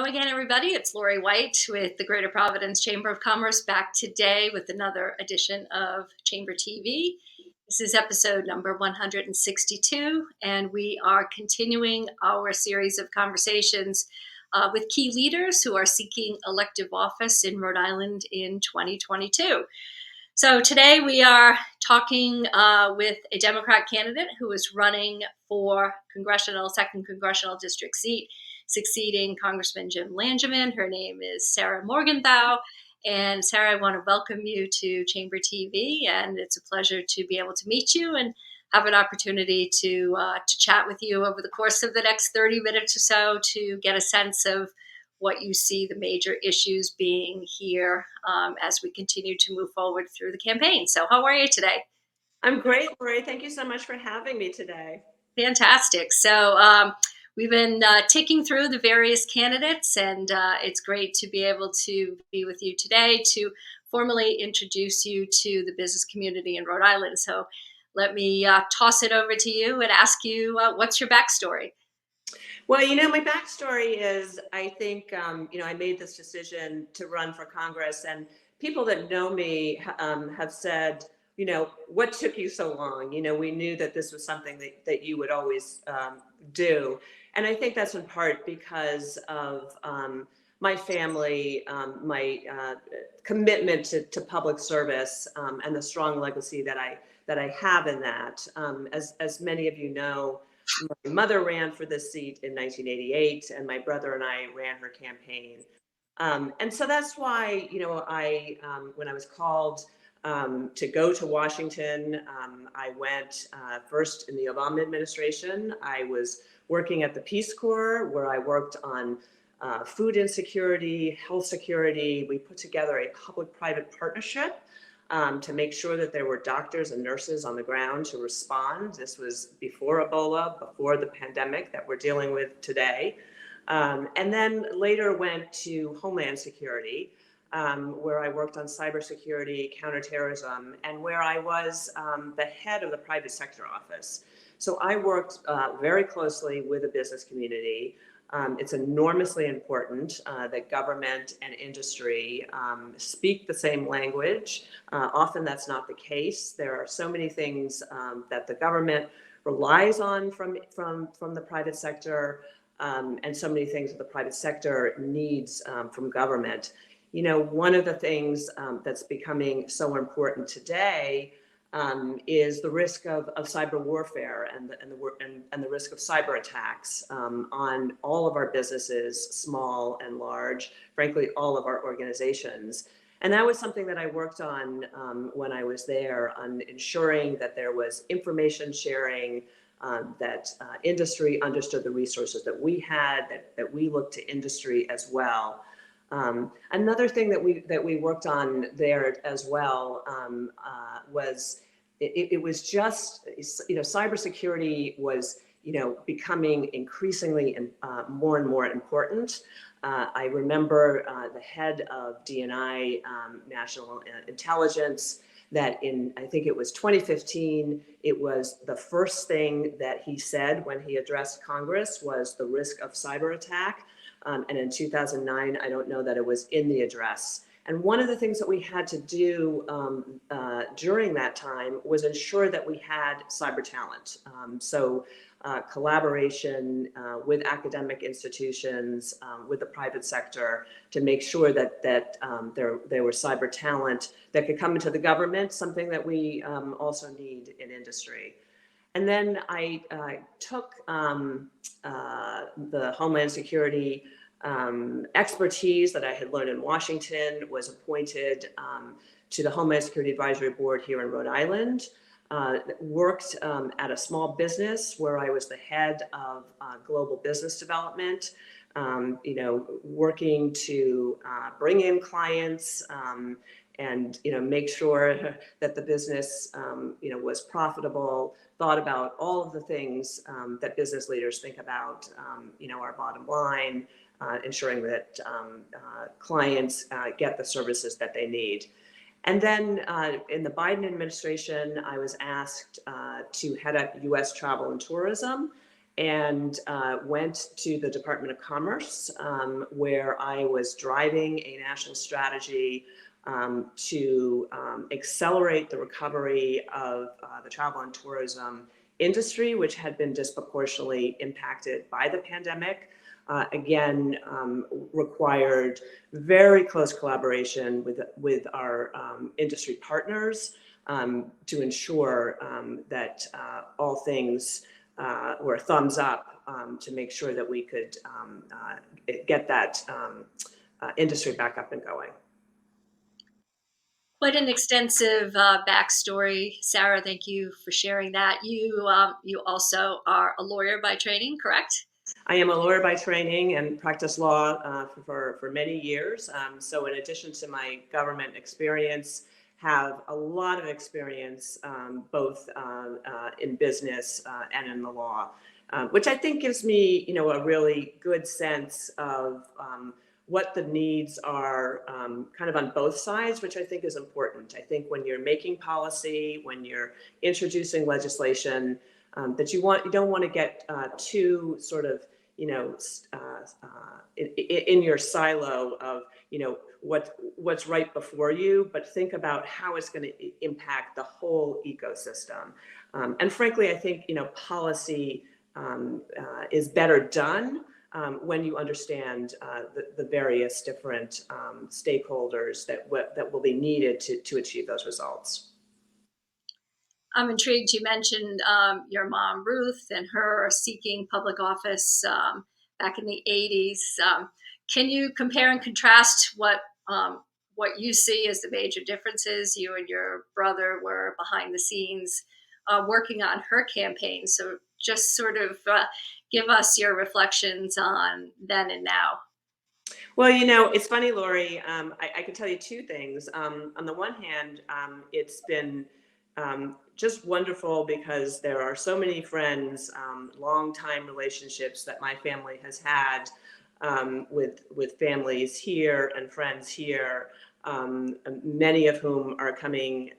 again, everybody. It's Laurie White with the Greater Providence Chamber of Commerce back today with another edition of Chamber TV. This is episode number 162, and we are continuing our series of conversations with key leaders who are seeking elective office in Rhode Island in 2022. So today we are talking with a Democrat candidate who is running for second congressional district seat, succeeding Congressman Jim Langevin. Her name is Sarah Morgenthau. And Sarah, I want to welcome you to Chamber TV, and it's a pleasure to be able to meet you and have an opportunity to chat with you over the course of the next 30 minutes or so to get a sense of what you see the major issues being here as we continue to move forward through the campaign. So how are you today? I'm great, Laurie. Thank you so much for having me today. Fantastic. So we've been ticking through the various candidates, and it's great to be able to be with you today to formally introduce you to the business community in Rhode Island. So let me toss it over to you and ask you, what's your backstory? Well, my backstory is I think, I made this decision to run for Congress, and people that know me have said, what took you so long? We knew that this was something that you would always do. And I think that's in part because of my family, my commitment to public service, and the strong legacy that I have in that. As many of you know, my mother ran for this seat in 1988, and my brother and I ran her campaign. And so that's why, when I was called to go to Washington, I went first in the Obama administration. I was working at the Peace Corps, where I worked on food insecurity, health security. We put together a public-private partnership to make sure that there were doctors and nurses on the ground to respond. This was before Ebola, before the pandemic that we're dealing with today. And then later went to Homeland Security, where I worked on cybersecurity, counterterrorism, and where I was the head of the private sector office. So I worked very closely with the business community. It's enormously important that government and industry speak the same language. Often that's not the case. There are so many things that the government relies on from the private sector, and so many things that the private sector needs from government. One of the things that's becoming so important today is the risk of cyber warfare and the risk of cyber attacks on all of our businesses, small and large, frankly, all of our organizations. And that was something that I worked on when I was there, on ensuring that there was information sharing, that industry understood the resources that we had, that we looked to industry as well. Another thing that we worked on there as well was it was just, cybersecurity was, becoming increasingly more and more important. I remember the head of DNI, National Intelligence, that I think it was 2015, it was the first thing that he said when he addressed Congress was the risk of cyber attack. And in 2009, I don't know that it was in the address. And one of the things that we had to do during that time was ensure that we had cyber talent. So collaboration with academic institutions, with the private sector, to make sure that there were cyber talent that could come into the government, something that we also need in industry. And then I took the Homeland Security expertise that I had learned in Washington, was appointed to the Homeland Security Advisory Board here in Rhode Island, worked at a small business where I was the head of global business development, working to bring in clients and make sure that the business was profitable, thought about all of the things that business leaders think about, our bottom line, ensuring that clients get the services that they need. And then in the Biden administration, I was asked to head up U.S. travel and tourism. and went to the Department of Commerce, where I was driving a national strategy to accelerate the recovery of the travel and tourism industry, which had been disproportionately impacted by the pandemic. Again, required very close collaboration with our industry partners to ensure that all things were thumbs up to make sure that we could get that industry back up and going. Quite an extensive backstory, Sarah. Thank you for sharing that. You also are a lawyer by training, correct? I am a lawyer by training and practiced law for many years. So in addition to my government experience, have a lot of experience both in business and in the law, which I think gives me, a really good sense of what the needs are kind of on both sides, which I think is important. I think when you're making policy, when you're introducing legislation, that you don't want to get too sort of, in your silo of, what's right before you, but think about how it's going to impact the whole ecosystem. And frankly, I think, policy is better done when you understand the various different stakeholders that will be needed to achieve those results. I'm intrigued. You mentioned your mom, Ruth, and her seeking public office back in the 80s. Can you compare and contrast what you see as the major differences? You and your brother were behind the scenes working on her campaign. So just sort of give us your reflections on then and now. Well, it's funny, Lori. I can tell you two things. On the one hand, it's been just wonderful because there are so many friends, long-time relationships that my family has had with families here and friends here, many of whom are coming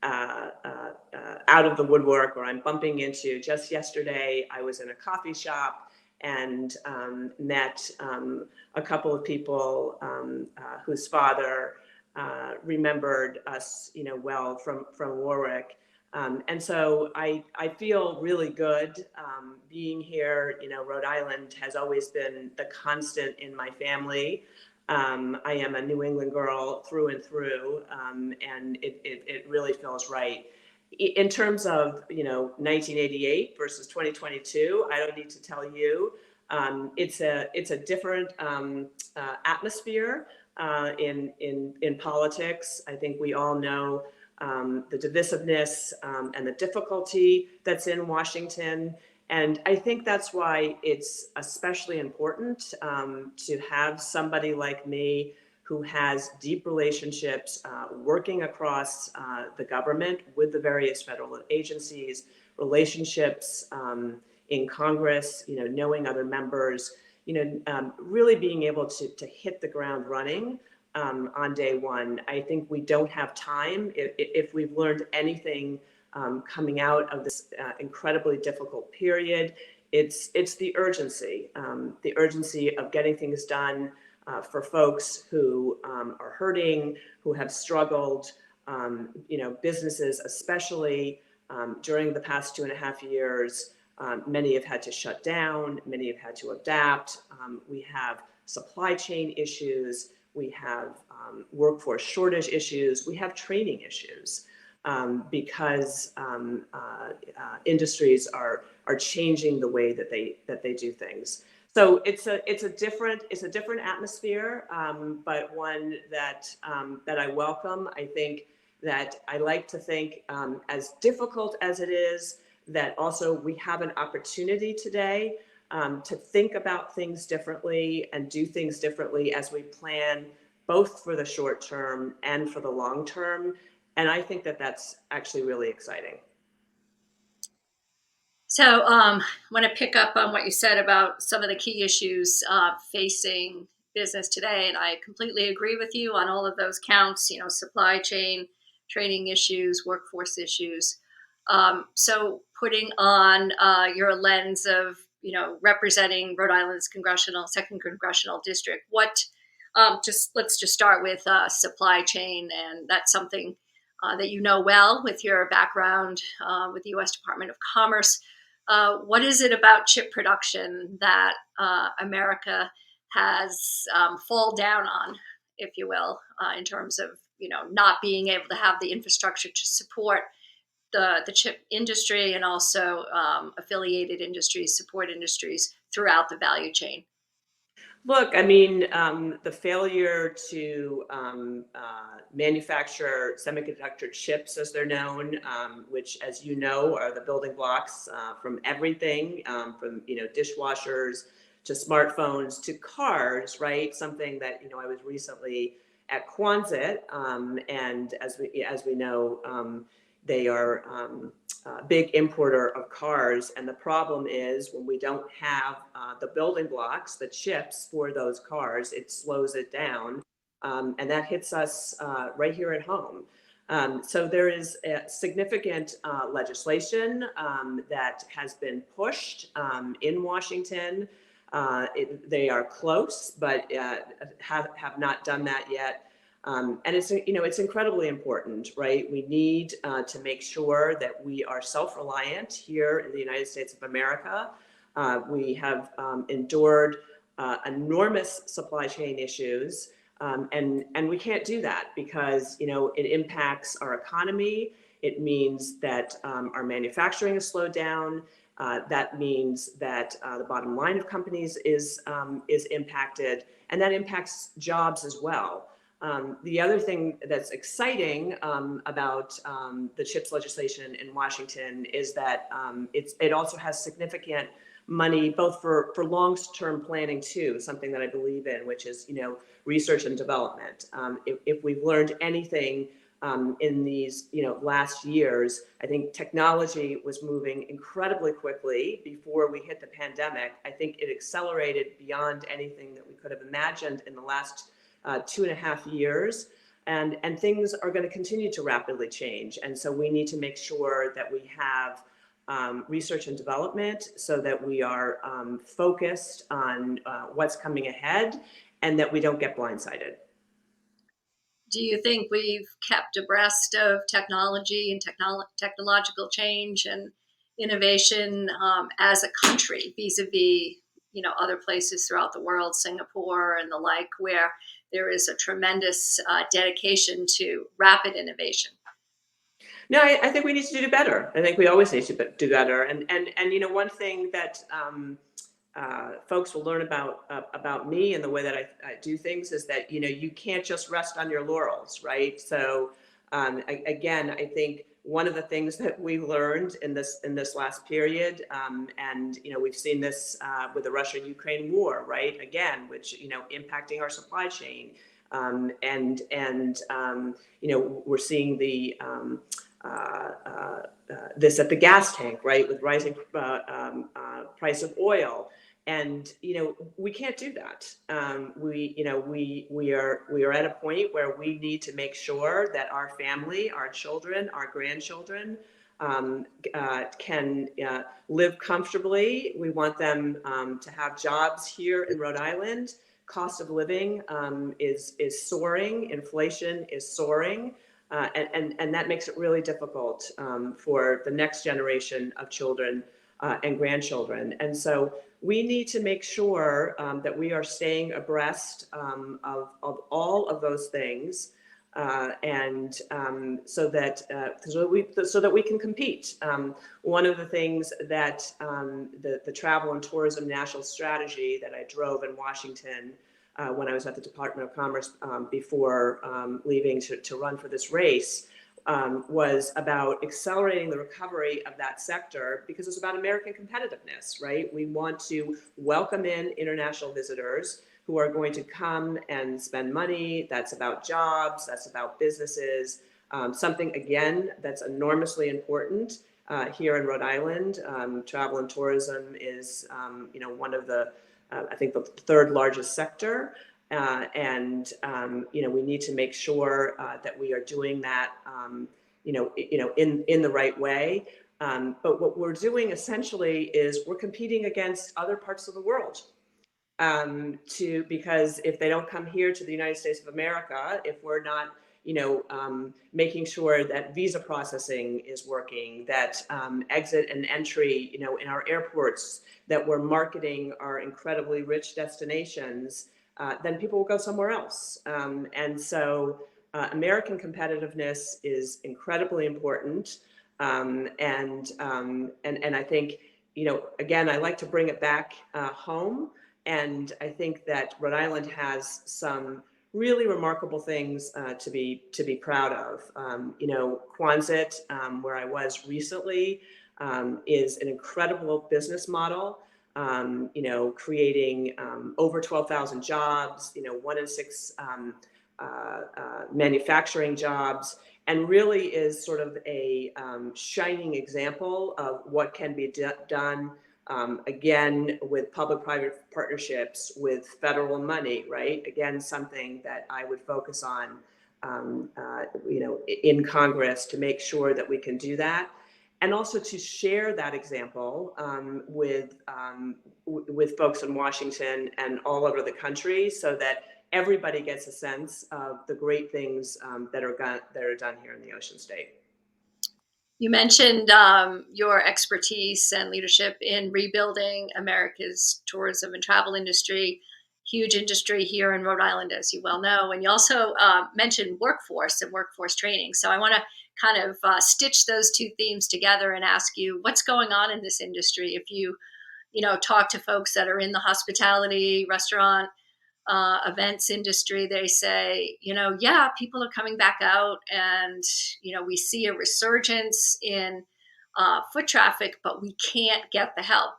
out of the woodwork, or I'm bumping into. Just yesterday, I was in a coffee shop and met a couple of people whose father remembered us, well from Warwick. And so I feel really good being here. Rhode Island has always been the constant in my family. I am a New England girl through and through, and it really feels right. In terms of 1988 versus 2022, I don't need to tell you, it's a different atmosphere in politics. I think we all know the divisiveness and the difficulty that's in Washington. And I think that's why it's especially important to have somebody like me who has deep relationships working across the government with the various federal agencies, relationships in Congress, knowing other members, really being able to hit the ground running on day one. I think we don't have time. If we've learned anything coming out of this incredibly difficult period, it's the urgency of getting things done for folks who are hurting, who have struggled, businesses especially during the past 2.5 years. Many have had to shut down, many have had to adapt. We have supply chain issues, we have workforce shortage issues, we have training issues. Because industries are changing the way that they do things. So it's a different atmosphere, but one that I welcome. I think that I like to think, as difficult as it is, that also we have an opportunity today to think about things differently and do things differently as we plan both for the short term and for the long term. And I think that that's actually really exciting. So I want to pick up on what you said about some of the key issues facing business today. And I completely agree with you on all of those counts, supply chain, training issues, workforce issues. So putting on your lens of, representing Rhode Island's second congressional district, let's just start with supply chain, and that's something that you know well with your background with the U.S. Department of Commerce. What is it about chip production that America has fall down on, if you will, in terms of not being able to have the infrastructure to support the chip industry and also affiliated industries, support industries throughout the value chain? Look, I mean, the failure to manufacture semiconductor chips, as they're known, which, as you know, are the building blocks from everything, from dishwashers to smartphones to cars, right? Something that I was recently at Quonset, and as we know, they are a big importer of cars. And the problem is when we don't have the building blocks, the chips for those cars, it slows it down. And that hits us right here at home. So there is significant legislation that has been pushed in Washington. They are close, but have not done that yet. And it's incredibly important, right? We need to make sure that we are self-reliant here in the United States of America. We have endured enormous supply chain issues, and we can't do that because it impacts our economy. It means that our manufacturing is slowed down. That means that the bottom line of companies is impacted, and that impacts jobs as well. The other thing that's exciting about the CHIPS legislation in Washington is that it also has significant money both for long-term planning too, something that I believe in, which is research and development. If we've learned anything in these last years, I think technology was moving incredibly quickly before we hit the pandemic. I think it accelerated beyond anything that we could have imagined in the last 2.5 years, and things are going to continue to rapidly change. And so we need to make sure that we have research and development so that we are focused on what's coming ahead and that we don't get blindsided. Do you think we've kept abreast of technology and technological change and innovation as a country vis-a-vis, other places throughout the world, Singapore and the like, where there is a tremendous dedication to rapid innovation? No, I think we need to do better. I think we always need to do better. And one thing that folks will learn about me and the way that I do things is that you can't just rest on your laurels, right? So again, I think one of the things that we learned in this last period, and we've seen this with the Russia-Ukraine war, right? Again, which impacting our supply chain, and we're seeing the this at the gas tank, right, with rising price of oil. And we can't do that. We are at a point where we need to make sure that our family, our children, our grandchildren can live comfortably. We want them to have jobs here in Rhode Island. Cost of living is soaring. Inflation is soaring. And that makes it really difficult for the next generation of children and grandchildren. And so we need to make sure that we are staying abreast of all of those things, and so that we can compete. One of the things that the Travel and Tourism National Strategy that I drove in Washington when I was at the Department of Commerce before leaving to run for this race was about accelerating the recovery of that sector, because it's about American competitiveness, right? We want to welcome in international visitors who are going to come and spend money. That's about jobs, that's about businesses, something, again, that's enormously important here in Rhode Island. Travel and tourism is, one of the, I think, the third largest sector. And we need to make sure that we are doing that in the right way. But what we're doing essentially is we're competing against other parts of the world. Because if they don't come here to the United States of America, if we're not, making sure that visa processing is working, that exit and entry, in our airports, that we're marketing our incredibly rich destinations, then people will go somewhere else. And so American competitiveness is incredibly important. And I think, again, I like to bring it back home. And I think that Rhode Island has some really remarkable things to be proud of. Quonset, where I was recently, is an incredible business model. Creating over 12,000 jobs. 1 in 6 manufacturing jobs, and really is sort of a shining example of what can be done. Again, with public-private partnerships, with federal money, right? Again, something that I would focus on, in Congress, to make sure that we can do that, and also to share that example with folks in Washington and all over the country, so that everybody gets a sense of the great things that are done here in the Ocean State. You mentioned your expertise and leadership in rebuilding America's tourism and travel industry, huge industry here in Rhode Island, as you well know. And you also mentioned workforce and workforce training. So I want to kind of stitch those two themes together and ask you, what's going on in this industry? If you talk to folks that are in the hospitality, restaurant, events industry, they say, yeah, people are coming back out, and we see a resurgence in foot traffic, but we can't get the help.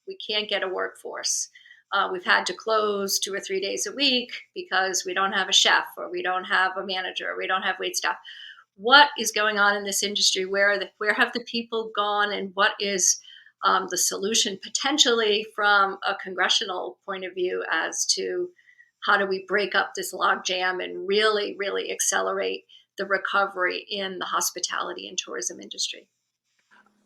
We can't get a workforce. We've had to close 2 or 3 days a week because we don't have a chef, or we don't have a manager, or we don't have wait staff. What is going on in this industry? Where have the people gone, and what is the solution potentially from a congressional point of view as to how do we break up this logjam and really, really accelerate the recovery in the hospitality and tourism industry?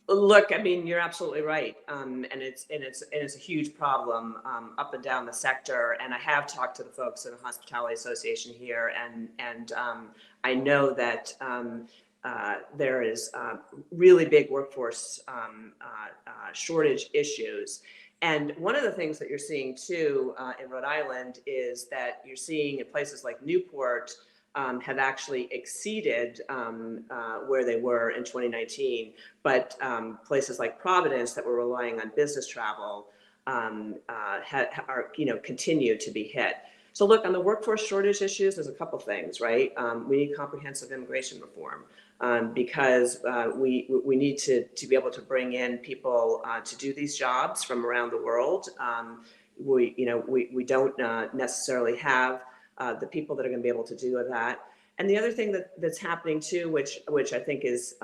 Look, I mean, you're absolutely right, and it's a huge problem up and down the sector. And I have talked to the folks in the Hospitality Association here, and I know that there is really big workforce shortage issues. And one of the things that you're seeing too in Rhode Island is that you're seeing in places like Newport have actually exceeded where they were in 2019, but places like Providence that were relying on business travel continue to be hit. So look, on the workforce shortage issues, there's a couple things, right? We need comprehensive immigration reform. Because we need to be able to bring in people to do these jobs from around the world. We don't necessarily have the people that are going to be able to do that. And the other thing that's happening too, which I think is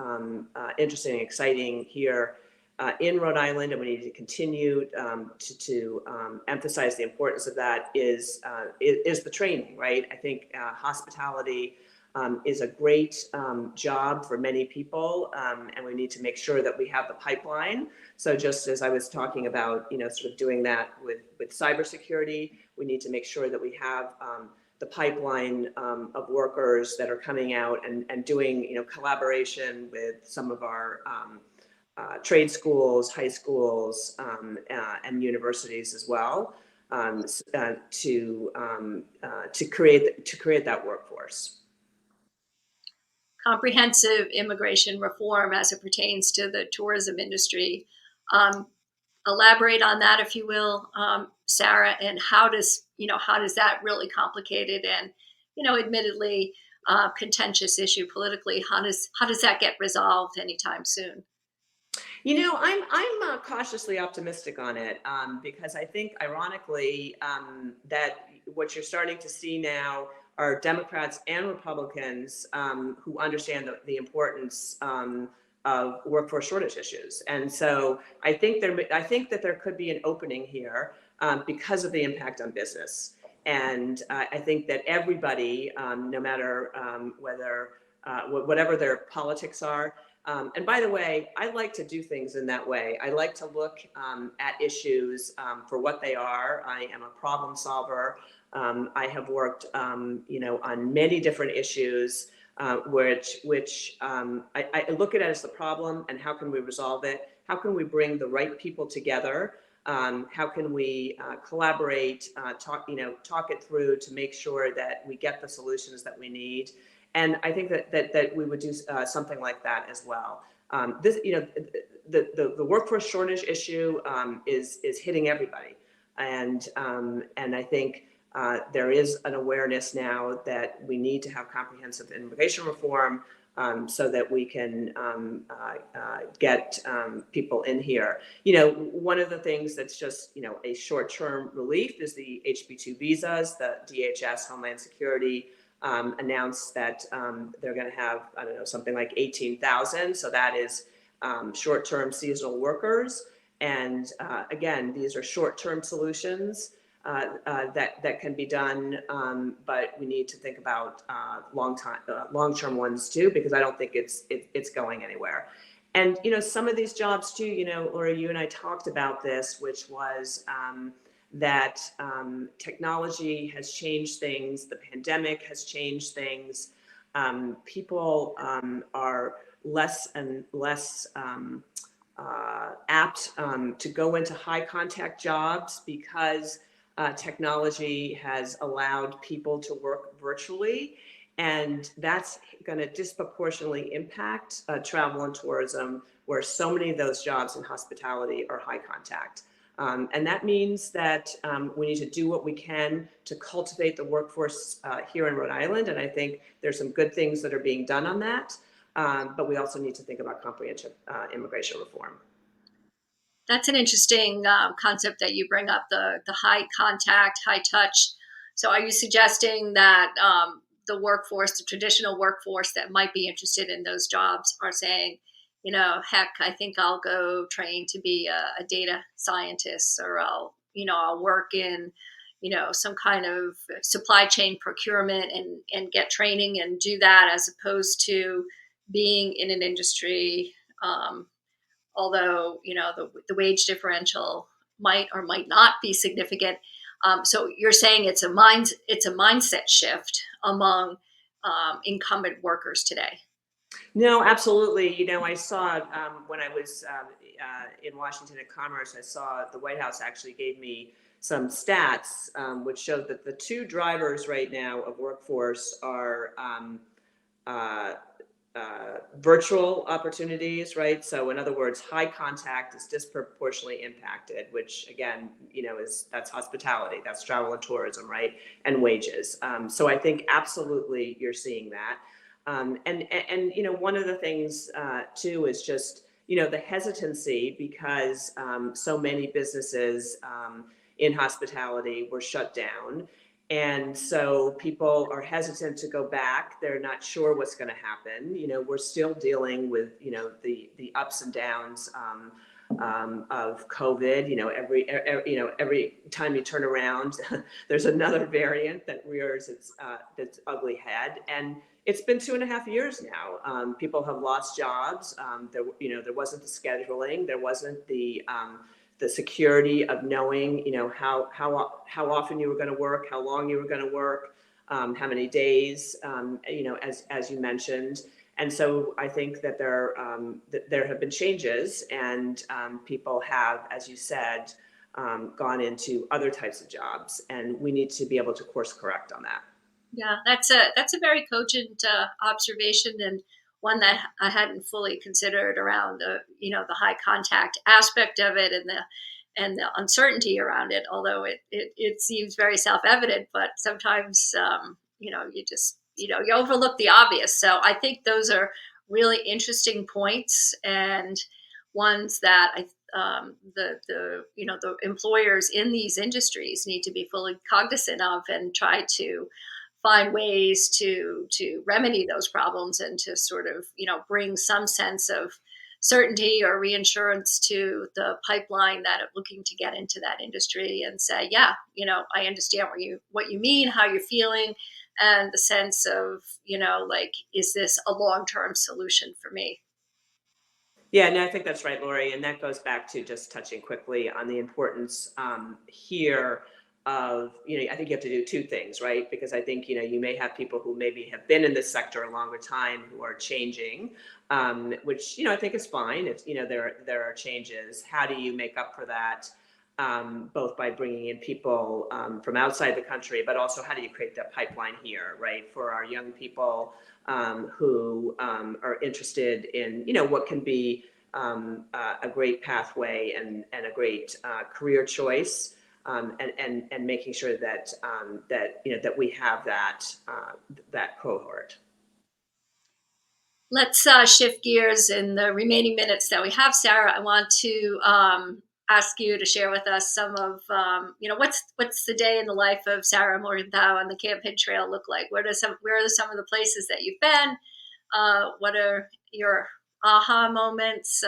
interesting and exciting here in Rhode Island, and we need to continue to emphasize the importance of that, is the training, right? I think hospitality is a great job for many people, and we need to make sure that we have the pipeline. So just as I was talking about, sort of doing that with cybersecurity, we need to make sure that we have the pipeline of workers that are coming out and doing, collaboration with some of our trade schools, high schools, and universities as well, to create that workforce. Comprehensive immigration reform as it pertains to the tourism industry. Elaborate on that, if you will, Sarah, and how does that really complicated and, admittedly contentious issue politically, how does that get resolved anytime soon? I'm cautiously optimistic on it, because I think, ironically, that what you're starting to see now are Democrats and Republicans who understand the importance of workforce shortage issues. And so I think that there could be an opening here because of the impact on business. And I think that everybody, no matter whether whatever their politics are. And by the way, I like to do things in that way. I like to look at issues for what they are. I am a problem solver. I have worked, on many different issues, I look at it as the problem and how can we resolve it? How can we bring the right people together? How can we collaborate, talk it through to make sure that we get the solutions that we need? And I think that we would do something like that as well. The workforce shortage issue is hitting everybody, and I think there is an awareness now that we need to have comprehensive immigration reform so that we can get people in here. One of the things that's just, a short-term relief is the HB2 visas. The DHS, Homeland Security, announced that they're going to have, I don't know, something like 18,000. So that is short-term seasonal workers. And again, these are short-term solutions that can be done, but we need to think about long-term ones too, because I don't think it's going anywhere. And some of these jobs too, Laura, you and I talked about this, which was that technology has changed things. The pandemic has changed things. People are less and less apt to go into high contact jobs because technology has allowed people to work virtually. And that's going to disproportionately impact travel and tourism, where so many of those jobs in hospitality are high contact. And that means that we need to do what we can to cultivate the workforce here in Rhode Island. And I think there's some good things that are being done on that. But we also need to think about comprehensive immigration reform. That's an interesting concept that you bring up, the high contact, high touch. So are you suggesting that the workforce, the traditional workforce that might be interested in those jobs are saying, heck, I think I'll go train to be a data scientist, or I'll work in, some kind of supply chain procurement and get training and do that, as opposed to being in an industry, although, the wage differential might or might not be significant. So you're saying it's a mindset shift among incumbent workers today. No, absolutely. I saw when I was in Washington at Commerce, I saw the White House actually gave me some stats which showed that the two drivers right now of workforce are virtual opportunities, right? So in other words, high contact is disproportionately impacted, which again, that's hospitality, that's travel and tourism, right? And wages. So I think absolutely you're seeing that. And one of the things too is just, the hesitancy because so many businesses in hospitality were shut down. And so people are hesitant to go back. They're not sure what's going to happen. We're still dealing with, the ups and downs of COVID. Every time you turn around, there's another variant that rears its ugly head. And it's been 2.5 years now. People have lost jobs. There wasn't the scheduling. There wasn't the security of knowing, how often you were going to work, how long you were going to work, how many days, as you mentioned. And so I think that there have been changes, and people have, as you said, gone into other types of jobs, and we need to be able to course correct on that. Yeah, that's a very cogent observation, and one that I hadn't fully considered around the high contact aspect of it and the uncertainty around it. Although it seems very self evident, but sometimes you just you overlook the obvious. So I think those are really interesting points, and ones that the employers in these industries need to be fully cognizant of and try to find ways to remedy those problems and to sort of bring some sense of certainty or reinsurance to the pipeline that are looking to get into that industry, and say, yeah, I understand what you mean, how you're feeling. and the sense of, like, is this a long-term solution for me? Yeah, no, I think that's right, Lori. And that goes back to just touching quickly on the importance here of, I think you have to do two things, right? Because I think, you may have people who maybe have been in this sector a longer time who are changing, which, I think is fine. It's, there are changes. How do you make up for that? Both by bringing in people from outside the country, but also how do you create that pipeline here, right? For our young people who are interested in, what can be a great pathway and a great career choice, and making sure that that we have that cohort. Let's shift gears in the remaining minutes that we have, Sarah. I want to ask you to share with us some of, what's the day in the life of Sarah Morgenthau on the campaign trail look like? Where are some of the places that you've been? What are your aha moments?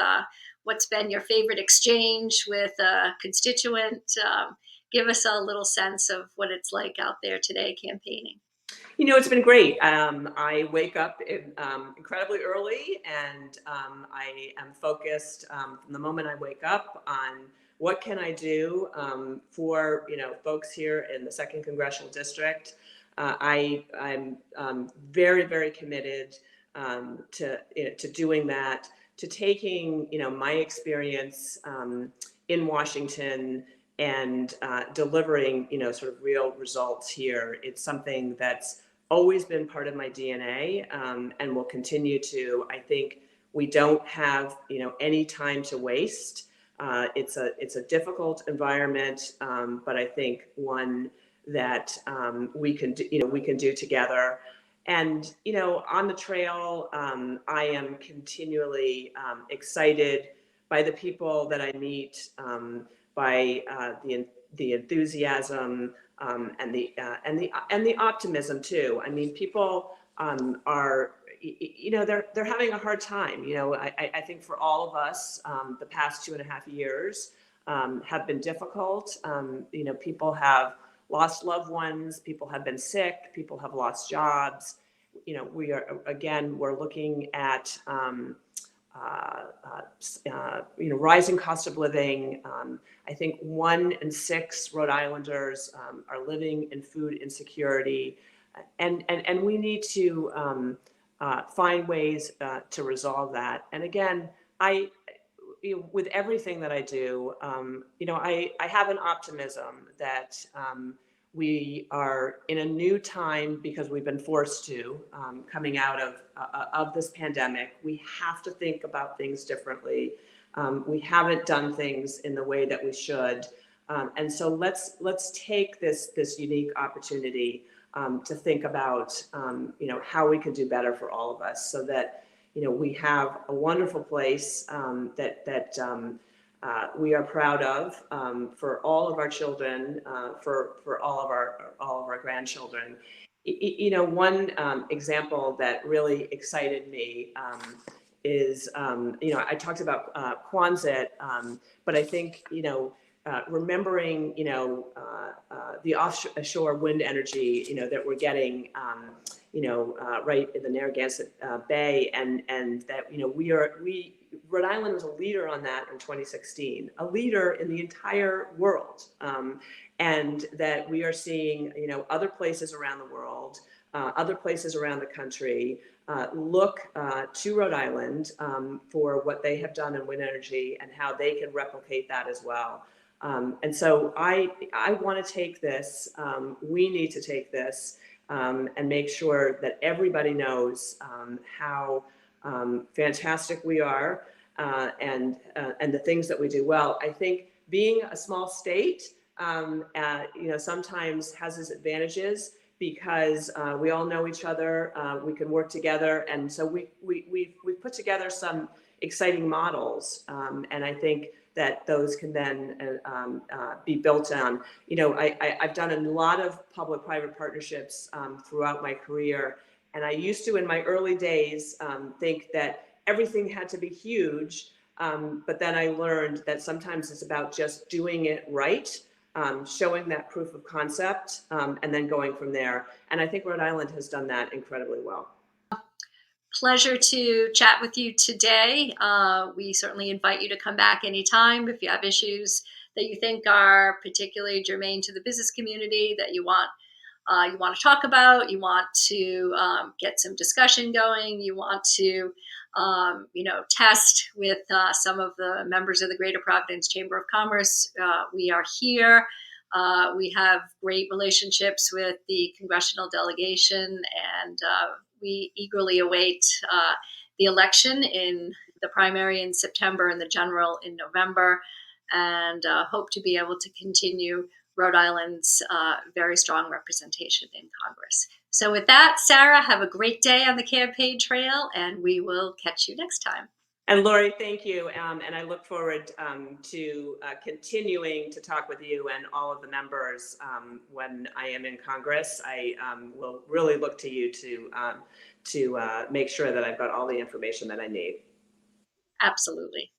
What's been your favorite exchange with a constituent? Give us a little sense of what it's like out there today campaigning. It's been great. I wake up incredibly early, and I am focused from the moment I wake up on what can I do for folks here in the second congressional district. I'm very, very committed to doing that, to taking my experience in Washington and delivering sort of real results here. It's something that's always been part of my DNA, and will continue to. I think we don't have any time to waste. It's a difficult environment, but I think one that we can do together. And on the trail, I am continually excited by the people that I meet, by the enthusiasm, and the optimism too. I mean, people are they're having a hard time. I think for all of us, the past 2.5 years have been difficult. People have lost loved ones. People have been sick. People have lost jobs. We're looking at rising cost of living. I think 1 in 6 Rhode Islanders are living in food insecurity, and we need to find ways to resolve that. And again, with everything that I do, I have an optimism that we are in a new time because we've been forced to, coming out of this pandemic. We have to think about things differently. We haven't done things in the way that we should, and so let's take this unique opportunity to think about how we can do better for all of us, so that we have a wonderful place that we are proud of, for all of our children, for all of our grandchildren. One example that really excited me is I talked about Quonset, but I think remembering the offshore wind energy that we're getting right in the Narragansett Bay, and that Rhode Island was a leader on that in 2016, a leader in the entire world, and that we are seeing other places around the world, other places around the country look to Rhode Island for what they have done in wind energy and how they can replicate that as well. And so I want to take this. We need to take this and make sure that everybody knows how fantastic we are, and the things that we do well. I think being a small state, sometimes has its advantages, because we all know each other. We can work together, and so we've put together some exciting models, and I think that those can then be built on. I've done a lot of public-private partnerships throughout my career, and I used to, in my early days, think that everything had to be huge, but then I learned that sometimes it's about just doing it right, showing that proof of concept, and then going from there. And I think Rhode Island has done that incredibly well. Pleasure to chat with you today. We certainly invite you to come back anytime if you have issues that you think are particularly germane to the business community that you want to talk about, you want to get some discussion going, you want to test with some of the members of the Greater Providence Chamber of Commerce. We are here. We have great relationships with the congressional delegation, and we eagerly await the election in the primary in September and the general in November, and hope to be able to continue Rhode Island's very strong representation in Congress. So with that, Sarah, have a great day on the campaign trail, and we will catch you next time. And Laurie, thank you. And I look forward to continuing to talk with you and all of the members when I am in Congress. I will really look to you to make sure that I've got all the information that I need. Absolutely.